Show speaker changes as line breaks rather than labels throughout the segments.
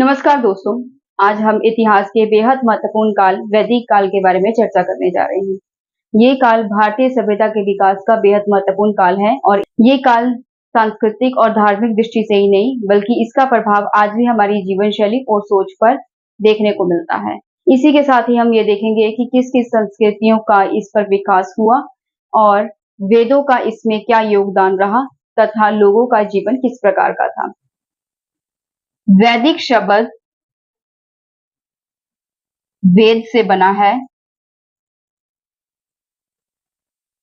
नमस्कार दोस्तों। आज हम इतिहास के बेहद महत्वपूर्ण काल वैदिक काल के बारे में चर्चा करने जा रहे हैं। ये काल भारतीय सभ्यता के विकास का बेहद महत्वपूर्ण काल है और ये काल सांस्कृतिक और धार्मिक दृष्टि से ही नहीं बल्कि इसका प्रभाव आज भी हमारी जीवन शैली और सोच पर देखने को मिलता है। इसी के साथ ही हम ये देखेंगे कि किस किस संस्कृतियों का इस पर विकास हुआ और वेदों का इसमें क्या योगदान रहा तथा लोगों का जीवन किस प्रकार का था। वैदिक शब्द वेद से बना है।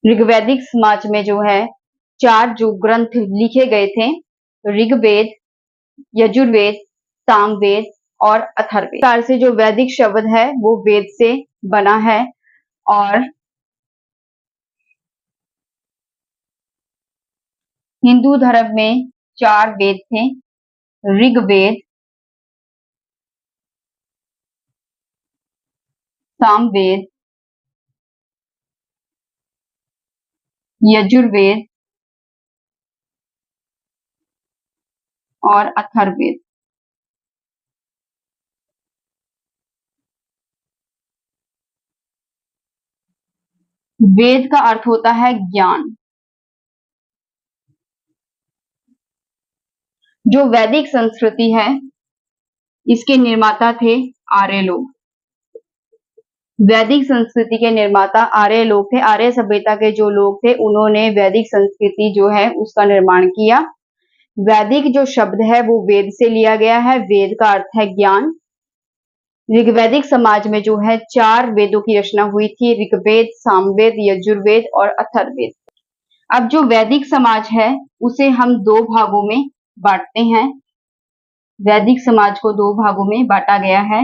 ऋग्वैदिक समाज में जो है 4 जो ग्रंथ लिखे गए थे, ऋग्वेद, यजुर्वेद, सामवेद और अथर्ववेद। इस प्रकार से जो वैदिक शब्द है वो वेद से बना है और हिंदू धर्म में 4 वेद थे, ऋग्वेद, सामवेद, यजुर्वेद और अथर्ववेद। वेद का अर्थ होता है ज्ञान। जो वैदिक संस्कृति है इसके निर्माता थे आर्य लोग। वैदिक संस्कृति के निर्माता आर्य लोग थे। आर्य सभ्यता के जो लोग थे उन्होंने वैदिक संस्कृति जो है उसका निर्माण किया। वैदिक जो शब्द है वो वेद से लिया गया है। वेद का अर्थ है ज्ञान। ऋग्वैदिक समाज में जो है 4 वेदों की रचना हुई थी, ऋग्वेद, सामवेद, यजुर्वेद और अथर्ववेद। अब जो वैदिक समाज है उसे हम 2 भागों में बांटते हैं। वैदिक समाज को 2 भागों में बांटा गया है,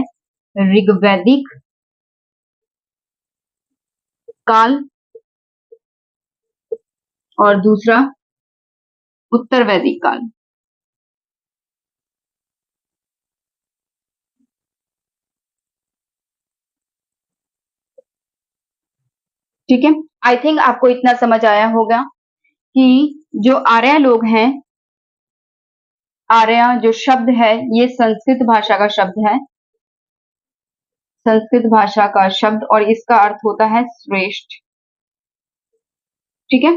ऋग्वैदिक काल और दूसरा उत्तर वैदिक काल। ठीक है, आई थिंक आपको इतना समझ आया होगा कि जो आर्य लोग हैं, आर्य जो शब्द है ये संस्कृत भाषा का शब्द है, संस्कृत भाषा का शब्द, और इसका अर्थ होता है श्रेष्ठ। ठीक है,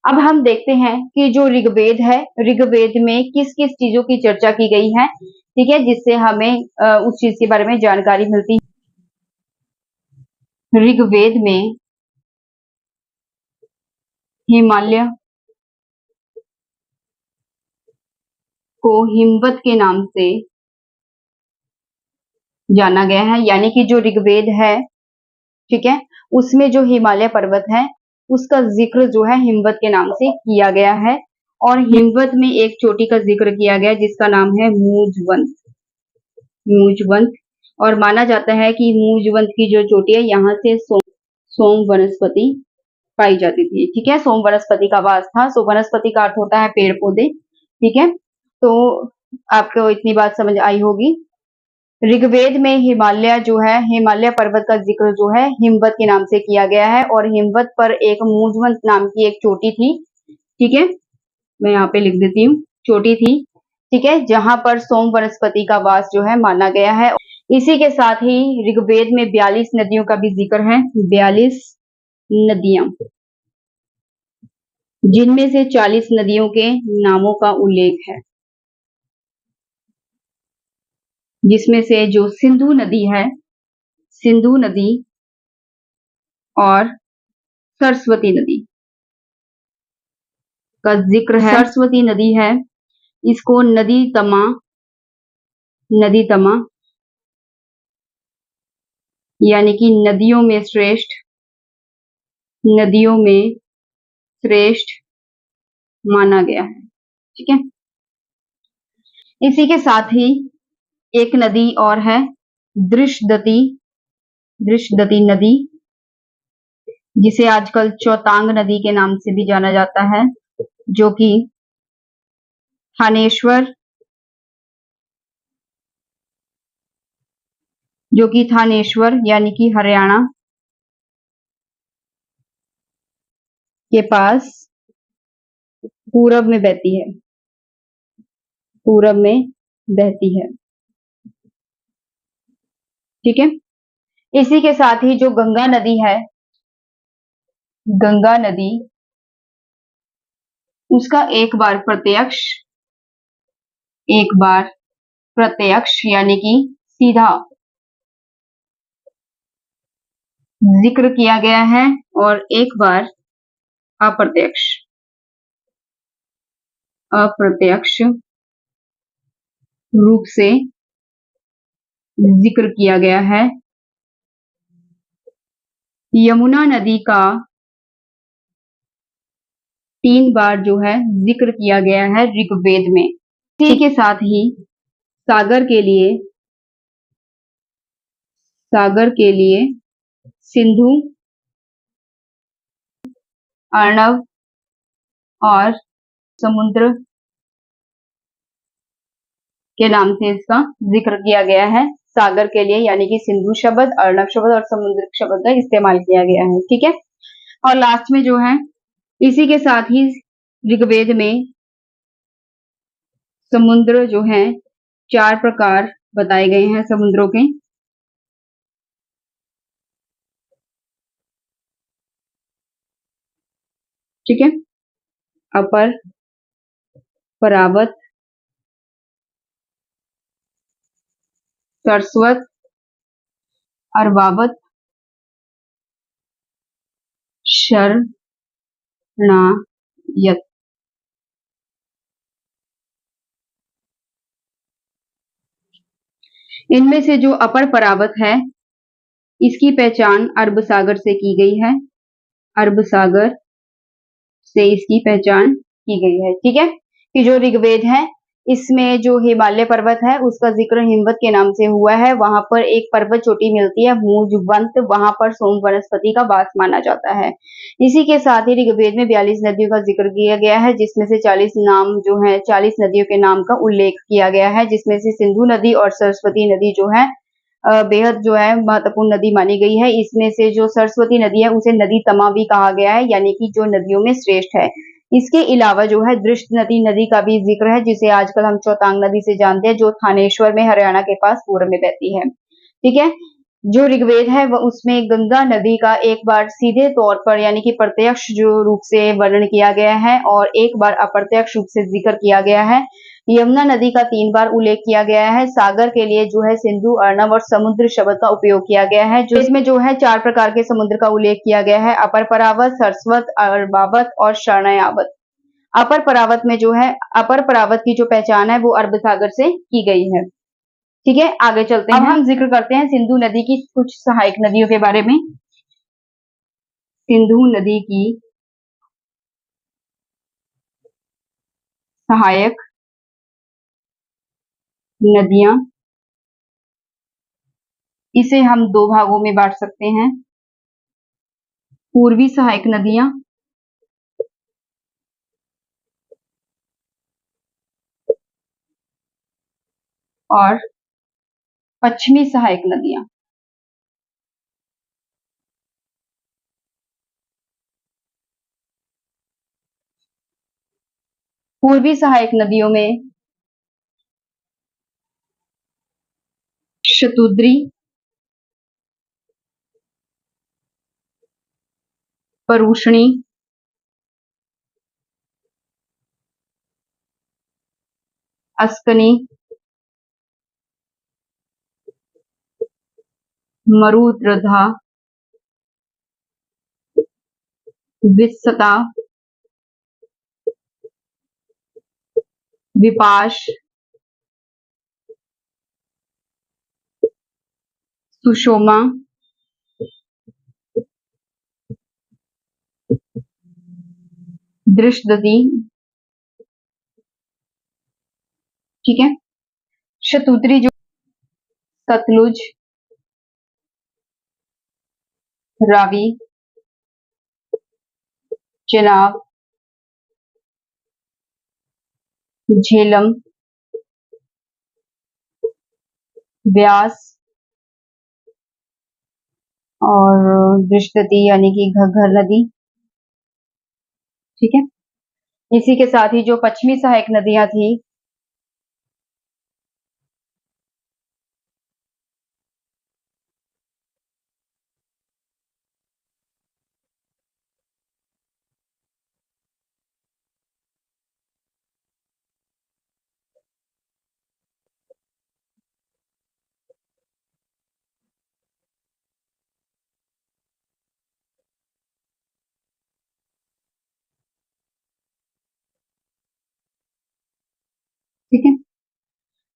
अब हम देखते हैं कि जो ऋग्वेद है, ऋग्वेद में किस किस चीजों की चर्चा की गई है। ठीक है, जिससे हमें उस चीज के बारे में जानकारी मिलती है। ऋग्वेद में हिमालय को हिमवत के नाम से जाना गया है, यानी कि जो ऋग्वेद है, ठीक है, उसमें जो हिमालय पर्वत है उसका जिक्र जो है हिमवत के नाम से किया गया है। और हिमवत में एक चोटी का जिक्र किया गया जिसका नाम है मूजवंत। मूजवंत, और माना जाता है कि मूजवंत की जो चोटी है यहाँ से सोम वनस्पति पाई जाती थी। ठीक है, सोम वनस्पति का वास था। सोम वनस्पति का अर्थ होता है पेड़ पौधे। ठीक है, तो आपको इतनी बात समझ आई होगी। ऋग्वेद में हिमालय जो है, हिमालय पर्वत का जिक्र जो है हिमवत के नाम से किया गया है और हिमवत पर एक मूजवंत नाम की एक चोटी थी। ठीक है, मैं यहाँ पे लिख देती हूँ, चोटी थी। ठीक है, जहां पर सोम वनस्पति का वास जो है माना गया है। इसी के साथ ही ऋग्वेद में 42 नदियों का भी जिक्र है, 42 नदियां, जिनमें से 40 नदियों के नामों का उल्लेख है, जिसमें से जो सिंधु नदी है, सिंधु नदी और सरस्वती नदी का जिक्र है। सरस्वती नदी है, इसको नदी तमा यानी कि नदियों में श्रेष्ठ, नदियों में श्रेष्ठ माना गया है। ठीक है, इसी के साथ ही एक नदी और है, दृशदती, दृशदती नदी, जिसे आजकल चौतांग नदी के नाम से भी जाना जाता है, जो कि थानेश्वर, यानी कि हरियाणा के पास पूरब में बहती है, पूरब में बहती है। ठीक है। इसी के साथ ही जो गंगा नदी है, गंगा नदी, उसका एक बार प्रत्यक्ष यानी कि सीधा जिक्र किया गया है और एक बार अप्रत्यक्ष अप्रत्यक्ष रूप से जिक्र किया गया है। यमुना नदी का 3 बार जो है जिक्र किया गया है ऋग्वेद में। इसी के साथ ही सागर के लिए सिंधु, अर्णव और समुद्र के नाम से इसका जिक्र किया गया है। सागर के लिए यानी कि सिंधु शब्द, अर्णव शब्द और समुद्र शब्द का इस्तेमाल किया गया है। ठीक है। और लास्ट में जो है इसी के साथ ही ऋग्वेद में समुद्र जो है 4 प्रकार बताए गए हैं समुद्रों के। ठीक है। अपर, परावत, सरस्वत, अर्वावत, शरणायत। इनमें से जो अपर परावत है, इसकी पहचान अरब सागर से की गई है। अरब सागर से इसकी पहचान की गई है। ठीक है। कि जो ऋग्वेद है, इसमें जो हिमालय पर्वत है उसका जिक्र हिमवत के नाम से हुआ है। वहां पर एक पर्वत चोटी मिलती है मूजवंत, वहां पर सोम वनस्पति का वास माना जाता है। इसी के साथ ही ऋग्वेद में 42 नदियों का जिक्र किया गया है, जिसमें से 40 नाम जो है 40 नदियों के नाम का उल्लेख किया गया है, जिसमें से सिंधु नदी और सरस्वती नदी जो है बेहद जो है महत्वपूर्ण नदी मानी गई है। इसमें से जो सरस्वती नदी है उसे नदी तमा भी कहा गया है, यानी कि जो नदियों में श्रेष्ठ है। इसके अलावा जो है दृष्ट नदी का भी जिक्र है, जिसे आजकल हम चौतांग नदी से जानते हैं, जो थानेश्वर में हरियाणा के पास पूर्व में बहती है। ठीक है। जो ऋग्वेद है वह उसमें गंगा नदी का एक बार सीधे तौर पर यानी कि प्रत्यक्ष जो रूप से वर्णन किया गया है और एक बार अप्रत्यक्ष रूप से जिक्र किया गया है। यमुना नदी का 3 बार उल्लेख किया गया है। सागर के लिए जो है सिंधु, अर्णव और समुद्र शब्द का उपयोग किया गया है। जो इसमें जो है 4 प्रकार के समुद्र का उल्लेख किया गया है, अपर परावत, सरस्वत, अर्वावत और शरणायावत। अपर परावत की जो पहचान है वो अरब सागर से की गई है। ठीक है। आगे चलते हैं। अब हम जिक्र करते हैं सिंधु नदी की कुछ सहायक नदियों के बारे में। सिंधु नदी की सहायक नदियां, इसे हम 2 भागों में बांट सकते हैं। पूर्वी सहायक नदियां और पश्चिमी सहायक नदियां। पूर्वी सहायक नदियों में शतुद्री, परूषणी, अस्कनी, मरुद्रधा, वित्सता, विपाश, सुषोमा, दृष्टदती। ठीक है। शतुद्री जो सतलुज, रावी, चेनाब, झेलम, ब्यास और दृष्टदती यानी कि घग्गर नदी। ठीक है। इसी के साथ ही जो पश्चिमी सहायक नदियां थी, ठीक है।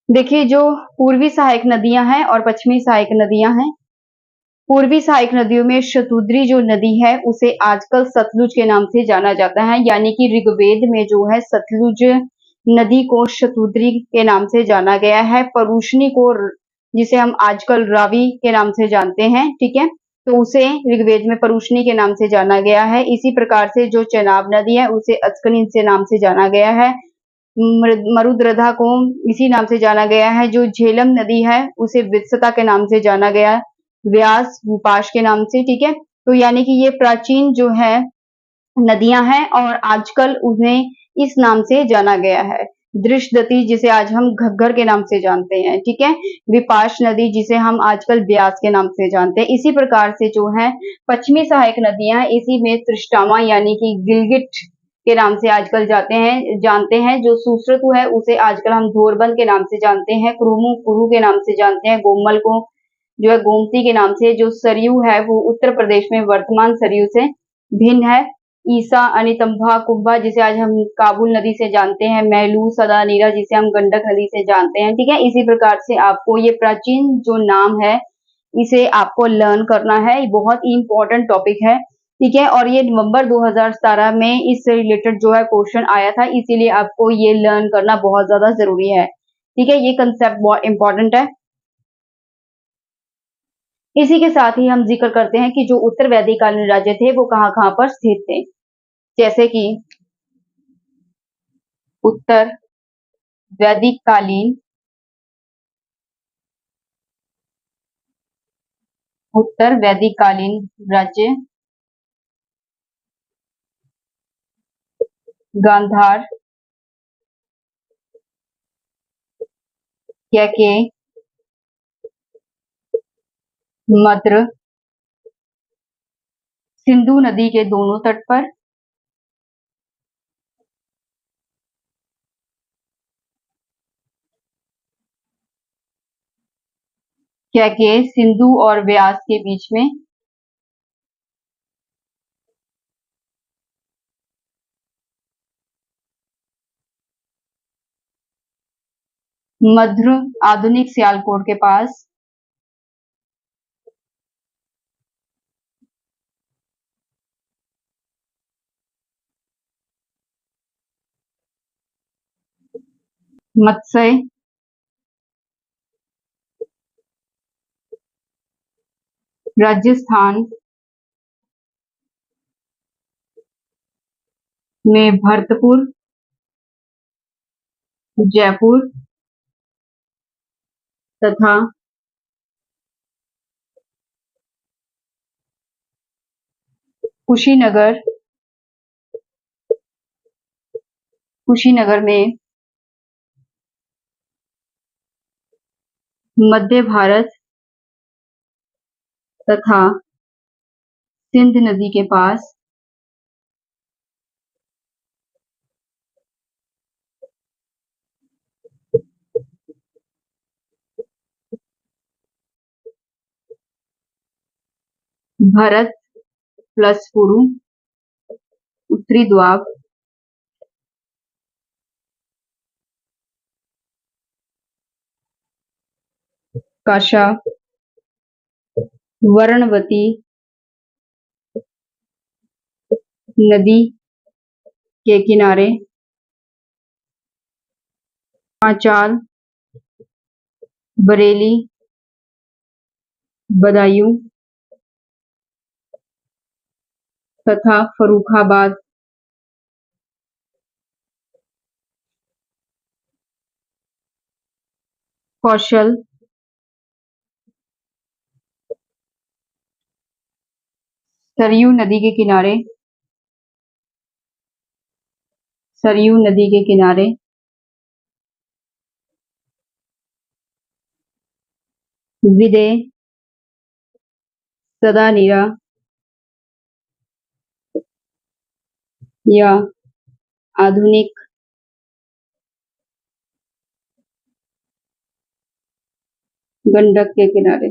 देखिए, जो पूर्वी सहायक नदियां हैं और पश्चिमी सहायक नदियां हैं, पूर्वी सहायक नदियों में शतुद्री जो नदी है उसे आजकल सतलुज के नाम से जाना जाता है, यानी कि ऋग्वेद में जो है सतलुज नदी को शतुद्री के नाम से जाना गया है। परूशनी को जिसे हम आजकल रावी के नाम से जानते हैं, ठीक है, तो उसे ऋग्वेद में परूशनी के नाम से जाना गया है। इसी प्रकार से जो चेनाब नदी है उसे अस्कनिन से नाम से जाना गया है। मरुद्रधा को इसी नाम से जाना गया है। जो झेलम नदी है उसे वित्सता के नाम से जाना गया, व्यास विपाश के नाम से, ठीक है। तो यानी कि ये प्राचीन जो है नदियां हैं और आजकल उन्हें इस नाम से जाना गया है। दृश्यदती जिसे आज हम घग्गर के नाम से जानते हैं, ठीक है। विपाश नदी जिसे हम आजकल ब्यास के नाम से जानते हैं। इसी प्रकार से जो है पश्चिमी सहायक नदियां, इसी में तृष्टामा यानी कि गिलगिट के नाम से आजकल जानते हैं। जो सुश्रुत है उसे आजकल हम धोरबंद के नाम से जानते हैं। कुरुमु कुरु के नाम से जानते हैं। गोमल को जो है गोमती के नाम से। जो सरयू है वो उत्तर प्रदेश में वर्तमान सरयू से भिन्न है। ईसा, अनितंभा, कुंभा जिसे आज हम काबुल नदी से जानते हैं। मैलू, सदा नीरा जिसे हम गंडक नदी से जानते हैं, ठीक है। इसी प्रकार से आपको ये प्राचीन जो नाम है इसे आपको लर्न करना है। ये बहुत ही इंपॉर्टेंट टॉपिक है, ठीक है। और ये नवंबर 2017 में इससे रिलेटेड जो है क्वेश्चन आया था, इसीलिए आपको ये लर्न करना बहुत ज्यादा जरूरी है, ठीक है। ये कंसेप्ट बहुत इंपॉर्टेंट है। इसी के साथ ही हम जिक्र करते हैं कि जो उत्तर वैदिक कालीन राज्य थे वो कहाँ कहाँ पर स्थित थे। जैसे कि उत्तर वैदिक कालीन उत्तर वैदिक कालीन राज्य गांधार, कैके, मद्र, सिंधु नदी के दोनों तट पर, कैके, सिंधु और व्यास के बीच में, मध्र आधुनिक सियालकोट के पास, मत्स्य राजस्थान में, भरतपुर, जयपुर तथा कुशीनगर कुशीनगर में मध्य भारत तथा सिंध नदी के पास भरत प्लस पुरु, उत्तरी द्वाब, काशा, वर्णवती नदी के किनारे, पांचाल, बरेली, बदायूं तथा फर्रुखाबाद, कौशल, सरयू नदी के किनारे, सरयू नदी के किनारे, विदय, सदा नीरा या आधुनिक गंडक के किनारे।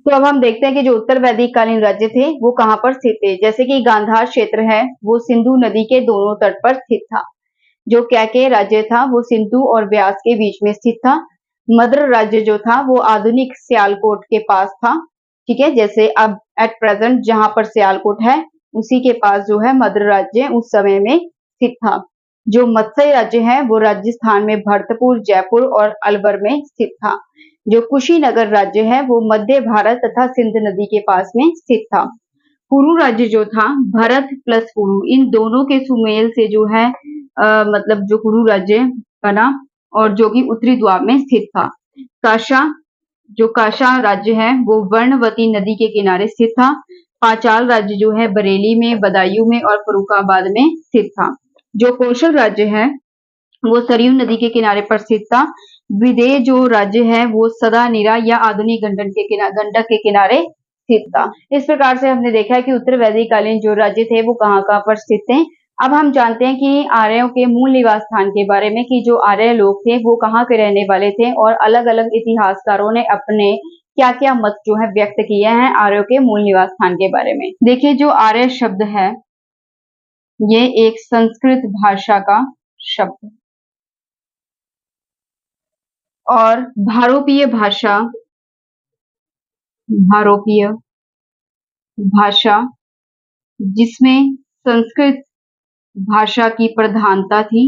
तो अब हम देखते हैं कि जो उत्तर वैदिक कालीन राज्य थे वो कहाँ पर स्थित थे। जैसे कि गांधार क्षेत्र है वो सिंधु नदी के दोनों तट पर स्थित था। जो कैकेय राज्य था वो सिंधु और ब्यास के बीच में स्थित था। मद्र राज्य जो था वो आधुनिक सियालकोट के पास था। ठीक है, जैसे अब एट प्रेजेंट जहां पर सियालकोट है उसी के पास जो है मद्र राज्य उस समय में स्थित था। जो मत्स्य राज्य है वो राजस्थान में भरतपुर, जयपुर और अलवर में स्थित था। जो कुशीनगर राज्य है वो मध्य भारत तथा सिंध नदी के पास में स्थित था। कुरु राज्य जो था, भरत प्लस कुरु इन दोनों के सुमेल से जो है मतलब जो कुरु राज्य बना और जो कि उत्तरी द्वार में स्थित था। काशा, जो काशा राज्य है वो वर्णवती नदी के किनारे स्थित था। पांचाल राज्य जो है बरेली में, बदायूं में और फर्रुखाबाद में स्थित था। जो कौशल राज्य है वो सरयू नदी के किनारे पर स्थित था। विदेह जो राज्य है वो सदा नीरा या आधुनिक गंडक के किनारे स्थित था। इस प्रकार से हमने देखा है कि उत्तर वैदिक कालीन जो राज्य थे वो कहाँ पर स्थित थे। अब हम जानते हैं कि आर्यों के मूल निवास स्थान के बारे में, कि जो आर्य लोग थे वो कहाँ के रहने वाले थे और अलग अलग इतिहासकारों ने अपने क्या क्या मत जो है व्यक्त किए हैं आर्यों के मूल निवास स्थान के बारे में। देखिए, जो आर्य शब्द है ये एक संस्कृत भाषा का शब्द है और भारोपीय भाषा जिसमें संस्कृत भाषा की प्रधानता थी,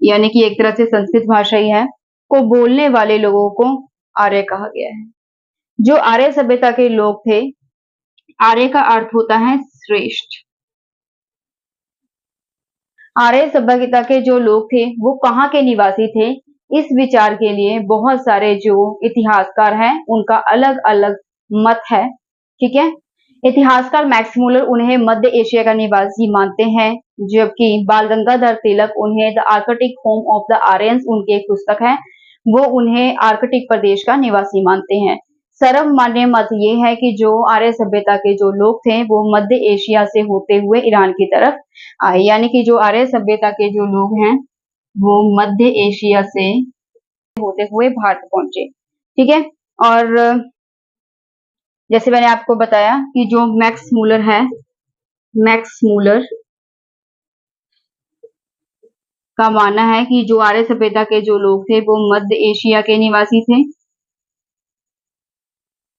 यानी कि एक तरह से संस्कृत भाषा ही है, को बोलने वाले लोगों को आर्य कहा गया है। जो आर्य सभ्यता के लोग थे, आर्य का अर्थ होता है श्रेष्ठ। आर्य सभ्यता के जो लोग थे वो कहाँ के निवासी थे, इस विचार के लिए बहुत सारे जो इतिहासकार हैं उनका अलग अलग मत है। ठीक है, इतिहासकार मैक्स मुलर उन्हें मध्य एशिया का निवासी मानते हैं, जबकि बाल गंगाधर तिलक उन्हें the Arctic home of the Aryans, उनकी एक पुस्तक है, वो उन्हें आर्कटिक प्रदेश का निवासी मानते हैं। सर्वमान्य मत ये है कि जो आर्य सभ्यता के जो लोग थे वो मध्य एशिया से होते हुए ईरान की तरफ आए, यानी कि जो आर्य सभ्यता के जो लोग हैं वो मध्य एशिया से होते हुए भारत पहुंचे। ठीक है, और जैसे मैंने आपको बताया कि जो मैक्स मुलर है, मैक्स मुलर का मानना है कि जो आर्य सभ्यता के जो लोग थे वो मध्य एशिया के निवासी थे।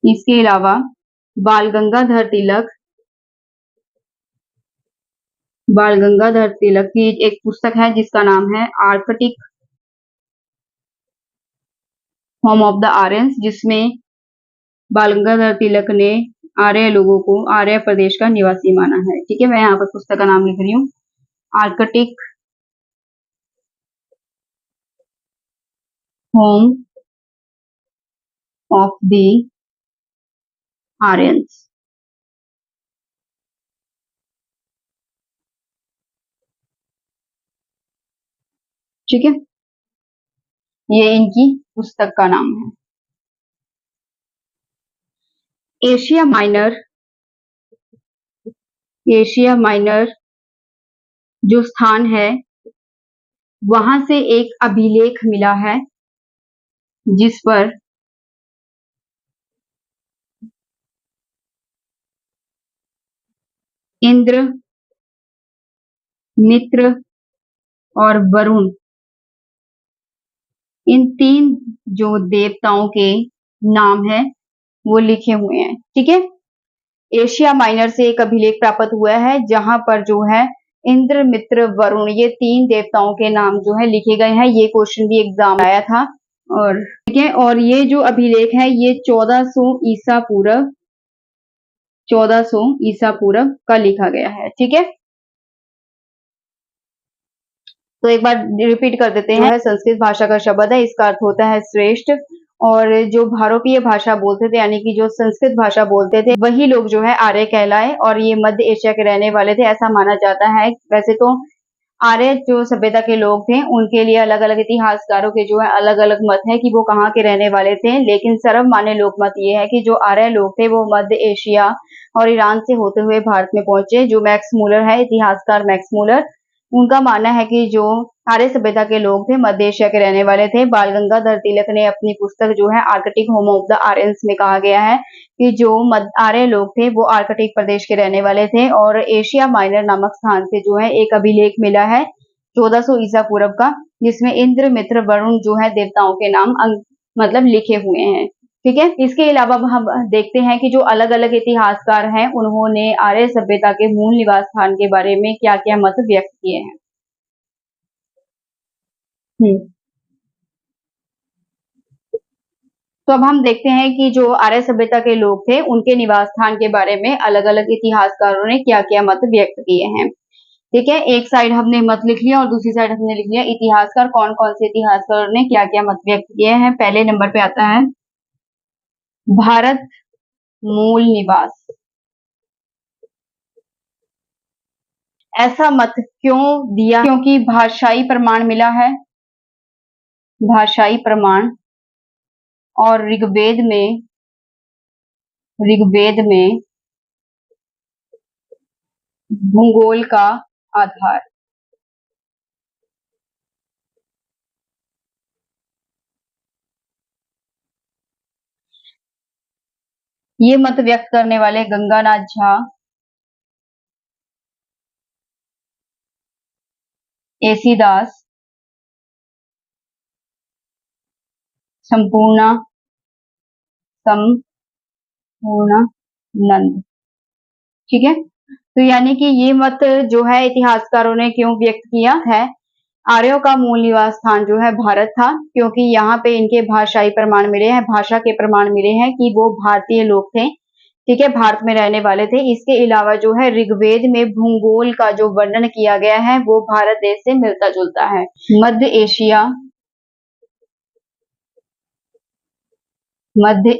इसके अलावा बाल गंगाधर तिलक की एक पुस्तक है जिसका नाम है Arctic home of the Aryans, जिसमें बाल गंगाधर तिलक ने आर्य लोगों को आर्य प्रदेश का निवासी माना है। ठीक है, मैं यहाँ पर पुस्तक का नाम लिख रही हूँ, Arctic home of the Aryans. ठीक है, ये इनकी पुस्तक का नाम है। एशिया माइनर जो स्थान है वहां से एक अभिलेख मिला है जिस पर इंद्र, मित्र और वरुण इन 3 जो देवताओं के नाम है वो लिखे हुए हैं। ठीक है, एशिया माइनर से एक अभिलेख प्राप्त हुआ है जहां पर जो है इंद्र, मित्र, वरुण ये 3 देवताओं के नाम जो है लिखे गए हैं। ये क्वेश्चन भी एग्जाम आया था। और ठीक है, और ये जो अभिलेख है ये 1400 ईसा पूर्व का लिखा गया है। ठीक है, तो एक बार रिपीट कर देते हैं। संस्कृत भाषा का शब्द है, इसका अर्थ होता है श्रेष्ठ। और जो भारोपीय भाषा बोलते थे, यानी कि जो संस्कृत भाषा बोलते थे, वही लोग जो है आर्य कहलाए और ये मध्य एशिया के रहने वाले थे, ऐसा माना जाता है। वैसे तो आर्य जो सभ्यता के लोग थे उनके लिए अलग अलग इतिहासकारों के जो है अलग अलग मत है कि वो कहाँ के रहने वाले थे, लेकिन सर्वमान्य लोक मत ये है कि जो आर्य लोग थे वो मध्य एशिया और ईरान से होते हुए भारत में पहुंचे। जो मैक्स मुलर है, इतिहासकार मैक्स मुलर, उनका मानना है कि जो आर्य सभ्यता के लोग थे मध्य एशिया के रहने वाले थे। बाल गंगाधर तिलक ने अपनी पुस्तक जो है Arctic home of the Aryans में कहा गया है कि जो आर्य लोग थे वो आर्कटिक प्रदेश के रहने वाले थे। और एशिया माइनर नामक स्थान से जो है एक अभिलेख मिला है 1400 ईसा पूर्व का, जिसमें इंद्र, मित्र, वरुण जो है देवताओं के नाम मतलब लिखे हुए हैं। ठीक है, इसके अलावा हम देखते हैं कि जो अलग अलग इतिहासकार हैं उन्होंने आर्य सभ्यता के मूल निवास स्थान के बारे में क्या क्या मत व्यक्त किए हैं। तो अब हम देखते हैं कि जो आर्य सभ्यता के लोग थे उनके निवास स्थान के बारे में अलग अलग इतिहासकारों ने क्या क्या मत व्यक्त किए हैं। ठीक है, एक साइड हमने मत लिख लिया और दूसरी साइड हमने लिख लिया इतिहासकार, कौन कौन से इतिहासकारों ने क्या क्या मत व्यक्त किए हैं। पहले नंबर पे आता है भारत मूल निवास। ऐसा मत क्यों दिया? क्योंकि भाषाई प्रमाण मिला है, भाषाई प्रमाण, और ऋग्वेद में भूगोल का आधार। ये मत व्यक्त करने वाले गंगानाथ झा, एसी दास, संपूर्णा संपूर्णानंद। ठीक है, तो यानी कि ये मत जो है इतिहासकारों ने क्यों व्यक्त किया है। आर्यों का मूल निवास स्थान जो है भारत था, क्योंकि यहाँ पे इनके भाषाई प्रमाण मिले हैं, भाषा के प्रमाण मिले हैं कि वो भारतीय लोग थे। ठीक है, भारत में रहने वाले थे। इसके अलावा जो है ऋग्वेद में भूगोल का जो वर्णन किया गया है वो भारत देश से मिलता जुलता है। मध्य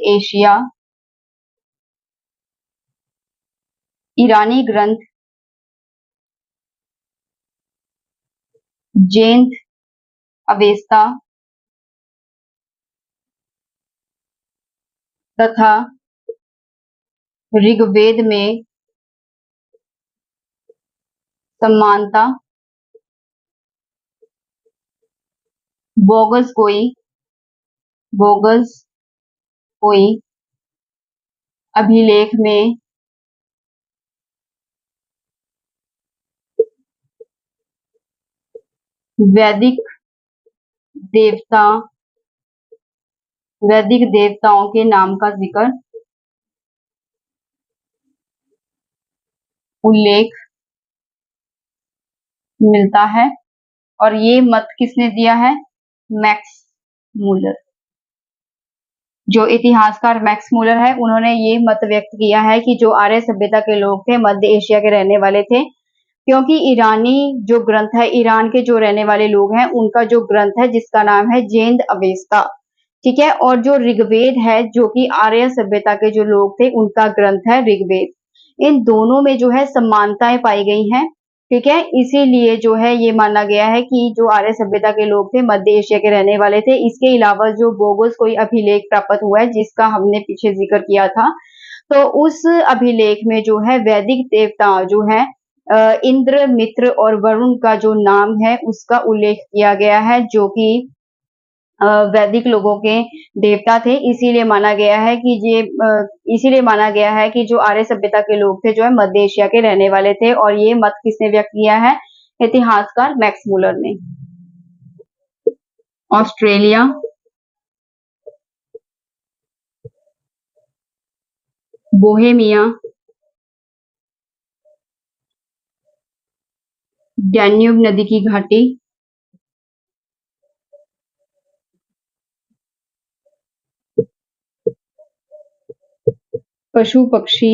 एशिया, ईरानी ग्रंथ, जैन अवेस्ता तथा ऋग्वेद में समानता, बोगस कोई अभिलेख में वैदिक देवताओं के नाम का जिक्र, उल्लेख मिलता है। और ये मत किसने दिया है? Max Muller. जो इतिहासकार मैक्स मूलर है उन्होंने ये मत व्यक्त किया है कि जो आर्य सभ्यता के लोग थे मध्य एशिया के रहने वाले थे, क्योंकि ईरानी जो ग्रंथ है, ईरान के जो रहने वाले लोग हैं उनका जो ग्रंथ है जिसका नाम है जैन अवेस्ता। ठीक है, और जो ऋग्वेद है जो कि आर्य सभ्यता के जो लोग थे उनका ग्रंथ है ऋग्वेद। इन दोनों में जो है समानताएं पाई गई हैं। ठीक है, इसीलिए जो है ये माना गया है कि जो आर्य सभ्यता के लोग थे मध्य एशिया के रहने वाले थे। इसके अलावा जो बोगस कोई अभिलेख प्राप्त हुआ है जिसका हमने पीछे जिक्र किया था, तो उस अभिलेख में जो है वैदिक देवता जो है इंद्र, मित्र और वरुण का जो नाम है उसका उल्लेख किया गया है, जो कि वैदिक लोगों के देवता थे। इसीलिए माना गया है कि जो आर्य सभ्यता के लोग थे जो है मध्य एशिया के रहने वाले थे। और ये मत किसने व्यक्त किया है? इतिहासकार मैक्स मूलर ने। ऑस्ट्रेलिया, बोहेमिया, डैन्यूब नदी की घाटी, पशु पक्षी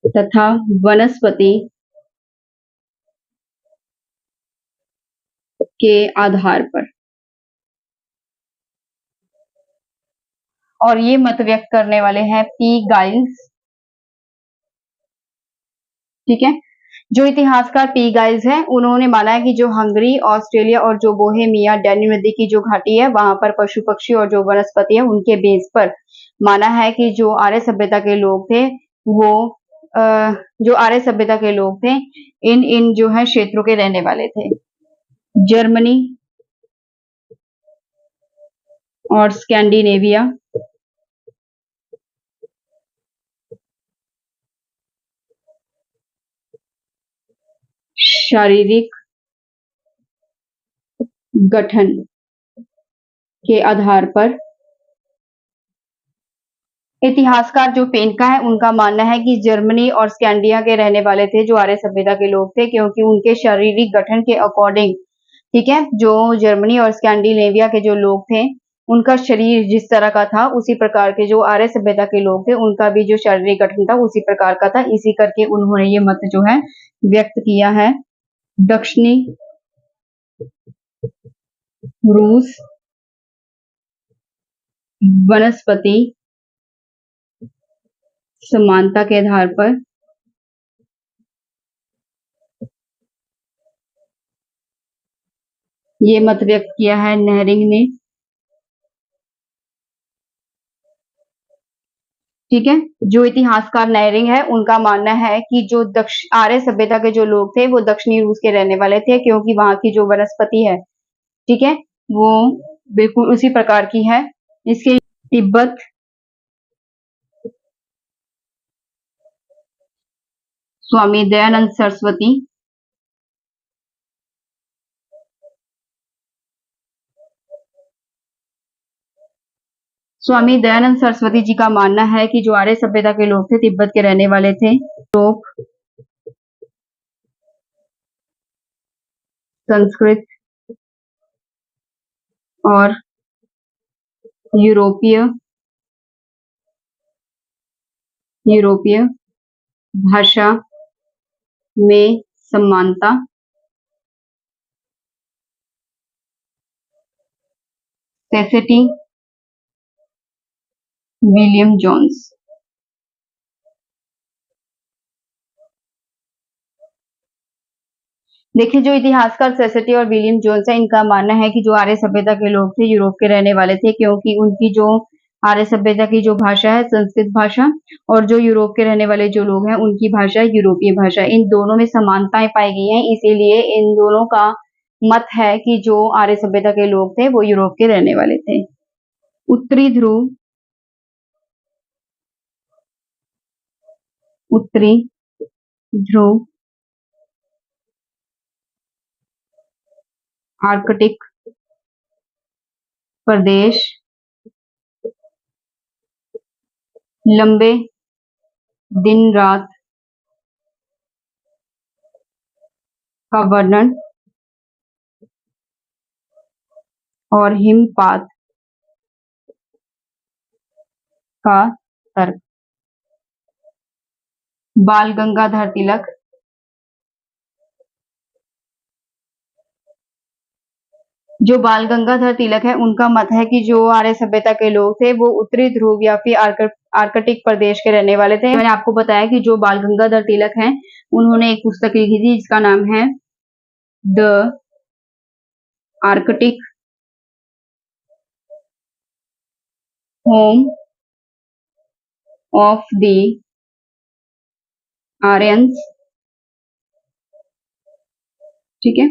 तथा वनस्पति के आधार पर। और ये मत व्यक्त करने वाले हैं पी गाइल्स। ठीक है, जो इतिहासकार पी गाइल्स हैं उन्होंने माना है कि जो हंगरी, ऑस्ट्रेलिया और जो बोहेमिया डैन्यूब नदी की जो घाटी है वहां पर पशु पक्षी और जो वनस्पति है उनके बेस पर माना है कि जो आर्य सभ्यता के लोग थे वो जो आर्य सभ्यता के लोग थे इन इन जो है क्षेत्रों के रहने वाले थे। जर्मनी और स्कैंडिनेविया, शारीरिक गठन के आधार पर इतिहासकार जो पेन का है उनका मानना है कि जर्मनी और स्कैंडिया के रहने वाले थे जो आर्य सभ्यता के लोग थे, क्योंकि उनके शारीरिक गठन के अकॉर्डिंग, ठीक है, जो जर्मनी और स्कैंडिनेविया के जो लोग थे उनका शरीर जिस तरह का था उसी प्रकार के जो आर्य सभ्यता के लोग थे उनका भी जो शारीरिक गठन था उसी प्रकार का था। इसी करके उन्होंने ये मत जो है व्यक्त किया है। दक्षिणी रूस वनस्पति समानता के आधार पर ये मत व्यक्त किया है नेहरिंग ने, ठीक है। जो इतिहासकार नेहरिंग है उनका मानना है कि जो आर्य सभ्यता के जो लोग थे वो दक्षिणी रूस के रहने वाले थे, क्योंकि वहां की जो वनस्पति है, ठीक है, वो बिल्कुल उसी प्रकार की है। इसके तिब्बत, स्वामी दयानंद सरस्वती, स्वामी दयानंद सरस्वती जी का मानना है कि जो आर्य सभ्यता के लोग थे तिब्बत के रहने वाले थे। यूरोप, संस्कृत और यूरोपीय यूरोपीय भाषा में समानता, सेसेटी, विलियम जोन्स। देखिए, जो इतिहासकार सेसेटी और विलियम जोन्स है इनका मानना है कि जो आर्य सभ्यता के लोग थे यूरोप के रहने वाले थे, क्योंकि उनकी जो आर्य सभ्यता की जो भाषा है संस्कृत भाषा, और जो यूरोप के रहने वाले जो लोग हैं उनकी भाषा यूरोपीय भाषा, इन दोनों में समानताएं पाई गई हैं। इसीलिए इन दोनों का मत है कि जो आर्य सभ्यता के लोग थे वो यूरोप के रहने वाले थे। उत्तरी ध्रुव, उत्तरी ध्रुव, आर्कटिक प्रदेश लंबे दिन रात का वर्णन और हिमपात का तर्क। बाल गंगाधर तिलक, जो बाल गंगाधर तिलक है उनका मत है कि जो आर्य सभ्यता के लोग थे वो उत्तरी ध्रुव या फिर आर्कटिक प्रदेश के रहने वाले थे। मैंने आपको बताया कि जो बाल गंगाधर तिलक हैं उन्होंने एक पुस्तक लिखी थी जिसका नाम है the Arctic home of the Aryans, ठीक है।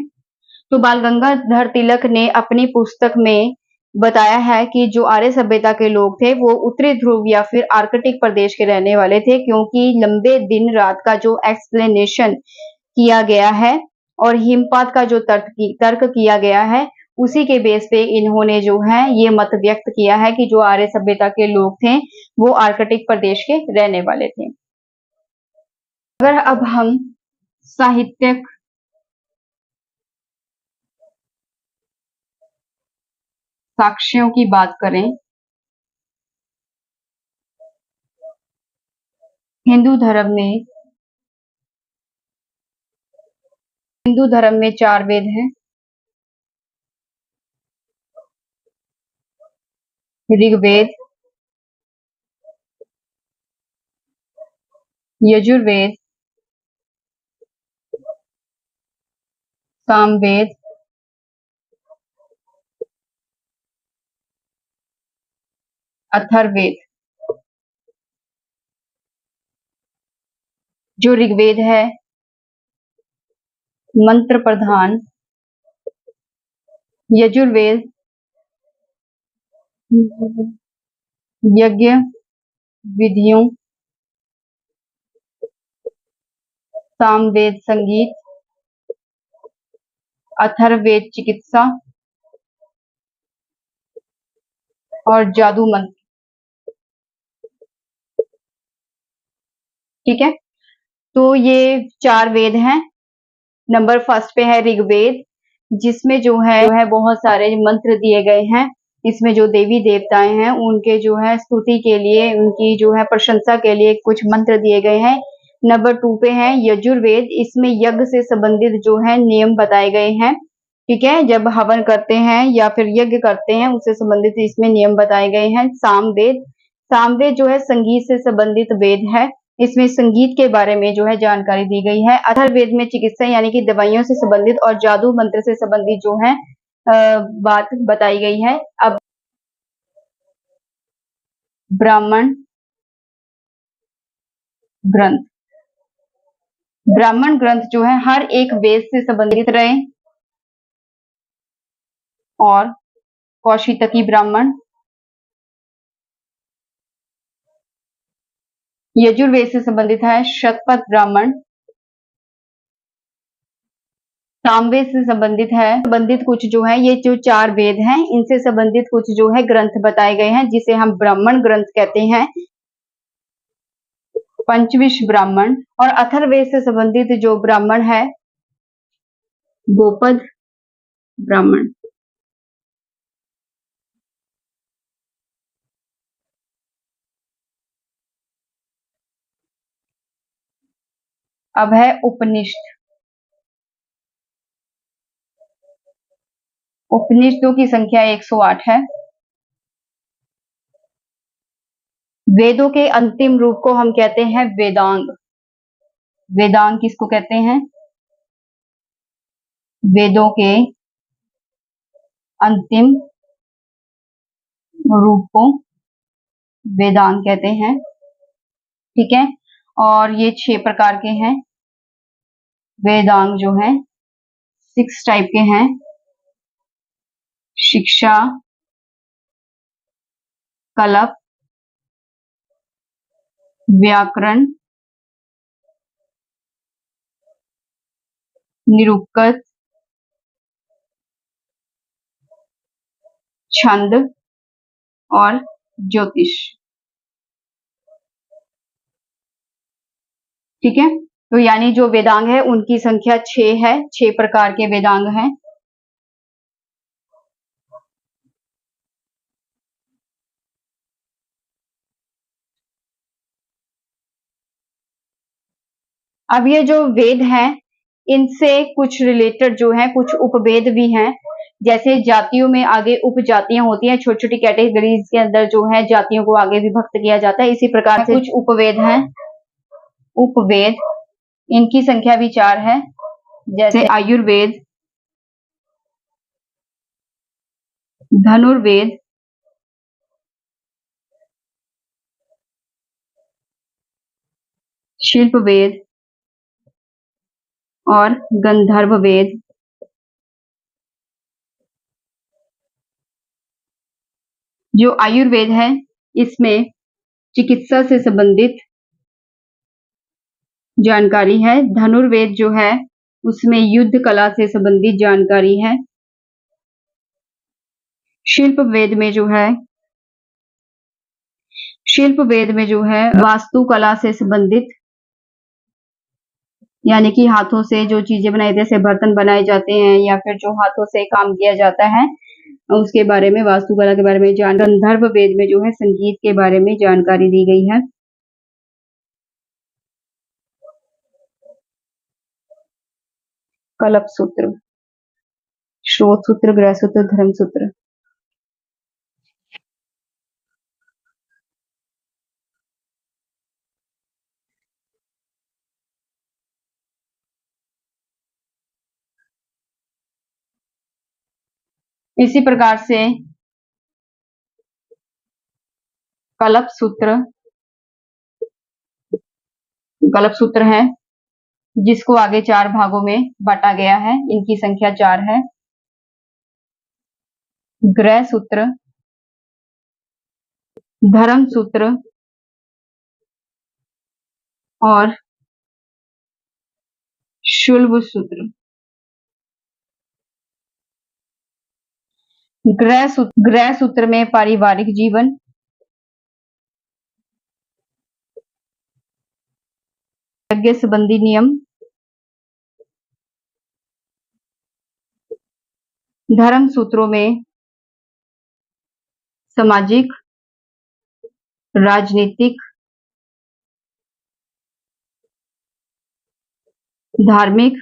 तो बाल गंगाधर तिलक ने अपनी पुस्तक में बताया है कि जो आर्य सभ्यता के लोग थे वो उत्तरी ध्रुव या फिर आर्कटिक प्रदेश के रहने वाले थे, क्योंकि लंबे दिन रात का जो एक्सप्लेनेशन किया गया है और हिमपात का जो तर्क किया गया है उसी के बेस पे इन्होंने जो है ये मत व्यक्त किया है कि जो आर्य सभ्यता के लोग थे वो आर्कटिक प्रदेश के रहने वाले थे। अगर अब हम साहित्यक साक्ष्यों की बात करें, हिंदू धर्म में 4 वेद हैं। ऋग्वेद, यजुर्वेद, सामवेद, अथर्ववेद। जो ऋग्वेद है मंत्र प्रधान, यजुर्वेद यज्ञ विधियों, सामवेद संगीत, अथर्ववेद चिकित्सा और जादू मंत्र। ठीक है, तो ये 4 वेद हैं। नंबर फर्स्ट पे है ऋग्वेद, जिसमें जो है बहुत सारे मंत्र दिए गए हैं। इसमें जो देवी देवताएं हैं उनके जो है स्तुति के लिए, उनकी जो है प्रशंसा के लिए कुछ मंत्र दिए गए हैं। नंबर 2 पे है यजुर्वेद, इसमें यज्ञ से संबंधित जो है नियम बताए गए हैं। ठीक है, जब हवन करते हैं या फिर यज्ञ करते हैं उससे संबंधित इसमें नियम बताए गए हैं। सामवेद, सामवेद जो है संगीत से संबंधित वेद है, इसमें संगीत के बारे में जो है जानकारी दी गई है। अथर्ववेद में चिकित्सा यानी कि दवाइयों से संबंधित और जादू मंत्र से संबंधित जो है बात बताई गई है। अब ब्राह्मण ग्रंथ, ब्राह्मण ग्रंथ जो है हर एक वेद से संबंधित रहे। और कौशितकी ब्राह्मण, यजुर्वेद से संबंधित है शतपथ ब्राह्मण, सामवेद से संबंधित है, संबंधित कुछ जो है ये जो 4 वेद हैं इनसे संबंधित कुछ जो है ग्रंथ बताए गए हैं जिसे हम ब्राह्मण ग्रंथ कहते हैं। पंचविश ब्राह्मण, और अथर्ववेद से संबंधित जो ब्राह्मण है गोपद ब्राह्मण। अब है उपनिषद। उपनिषदों की संख्या 108 है। वेदों के अंतिम रूप को हम कहते हैं वेदांग। वेदांग किसको कहते हैं? वेदों के अंतिम रूप को वेदांग कहते हैं। ठीक है, और ये 6 प्रकार के हैं वेदांग जो हैं, 6 टाइप के हैं। शिक्षा, कल्प, व्याकरण, निरुक्त, छंद और ज्योतिष। ठीक है, तो यानी जो वेदांग है उनकी संख्या 6 है, 6 प्रकार के वेदांग हैं। अब ये जो वेद हैं इनसे कुछ रिलेटेड जो है कुछ उपवेद भी हैं। जैसे जातियों में आगे उपजातियां होती हैं, छोटी छोटी कैटेगरीज के अंदर जो है जातियों को आगे विभक्त किया जाता है, इसी प्रकार से कुछ उपवेद हैं। उपवेद, इनकी संख्या भी 4 है। जैसे आयुर्वेद, धनुर्वेद, शिल्प वेद और गंधर्व वेद। जो आयुर्वेद है इसमें चिकित्सा से संबंधित जानकारी है। धनुर्वेद जो है उसमें युद्ध कला से संबंधित जानकारी है। शिल्प वेद में जो है, शिल्प वेद में जो है वास्तु कला से संबंधित, यानी कि हाथों से जो चीजें बनाई जैसे बर्तन बनाए जाते हैं या फिर जो हाथों से काम किया जाता है उसके बारे में, वास्तुकला के बारे में गंधर्व वेद में जो है संगीत के बारे में जानकारी दी गई है। कल्प सूत्र, श्रोत सूत्र, ग्रह सूत्र, धर्म सूत्र। इसी प्रकार से कल्प सूत्र, कल्प सूत्र है जिसको आगे 4 भागों में बांटा गया है। इनकी संख्या 4 है। ग्रह सूत्र, धर्म सूत्र और शुल्ब सूत्र। गृह सूत्र में पारिवारिक जीवन, यज्ञ संबंधी नियम, धर्म सूत्रों में सामाजिक, राजनीतिक, धार्मिक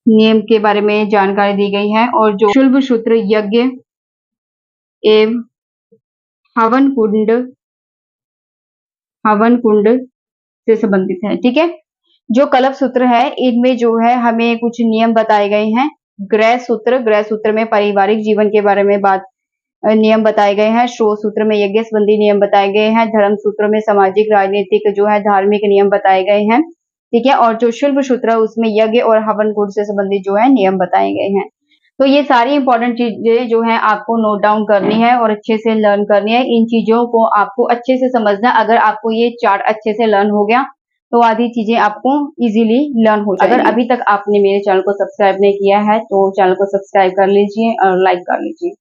नियम के बारे में जानकारी दी गई है। और जो शुल्ब सूत्र यज्ञ एवं हवन कुंड से संबंधित है। ठीक है, जो कलप सूत्र है इनमें जो है हमें कुछ नियम बताए गए हैं। गृह सूत्र में पारिवारिक जीवन के बारे में नियम बताए गए हैं। श्रोत सूत्र में यज्ञ संबंधी नियम बताए गए हैं। धर्म सूत्र में सामाजिक राजनीतिक जो है धार्मिक नियम बताए गए हैं। ठीक है, और जो शुल्ब सूत्र है उसमें यज्ञ और हवन कुंड से संबंधित जो है नियम बताए गए हैं। तो ये सारी इंपॉर्टेंट चीजें जो है आपको नोट डाउन करनी है और अच्छे से लर्न करनी है। इन चीजों को आपको अच्छे से समझना। अगर आपको ये चार्ट अच्छे से लर्न हो गया तो आधी चीजें आपको इजीली लर्न हो जाएगी। अगर अभी तक आपने मेरे चैनल को सब्सक्राइब नहीं किया है तो चैनल को सब्सक्राइब कर लीजिए और लाइक कर लीजिए।